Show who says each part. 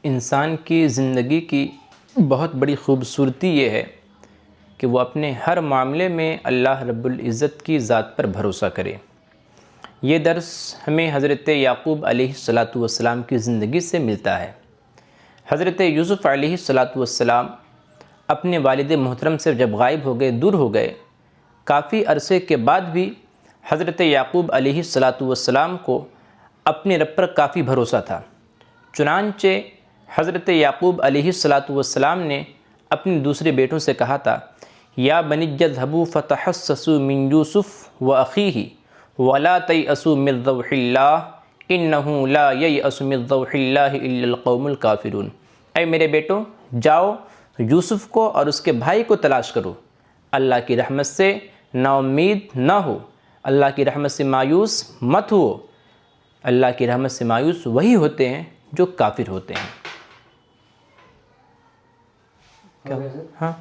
Speaker 1: انسان کی زندگی کی بہت بڑی خوبصورتی یہ ہے کہ وہ اپنے ہر معاملے میں اللہ رب العزت کی ذات پر بھروسہ کرے۔ یہ درس ہمیں حضرت یعقوب علیہ السلام کی زندگی سے ملتا ہے۔ حضرت یوسف علیہ السلام اپنے والد محترم سے جب غائب ہو گئے، دور ہو گئے، کافی عرصے کے بعد بھی حضرت یعقوب علیہ السلام کو اپنے رب پر کافی بھروسہ تھا۔ چنانچہ حضرت یعقوب علیہ السلام نے اپنے دوسرے بیٹوں سے کہا تھا، یا بنی اذهبوا فتحسسوا من یوسف واخیہ ولا تیأسوا من روح اللہ انہ لا ییأس من روح اللہ الا القوم الکافرون۔ اے میرے بیٹوں، جاؤ یوسف کو اور اس کے بھائی کو تلاش کرو، اللہ کی رحمت سے نا امید نہ ہو، اللہ کی رحمت سے مایوس مت ہو۔ اللہ کی رحمت سے مایوس وہی ہوتے ہیں جو کافر ہوتے ہیں۔ ہاں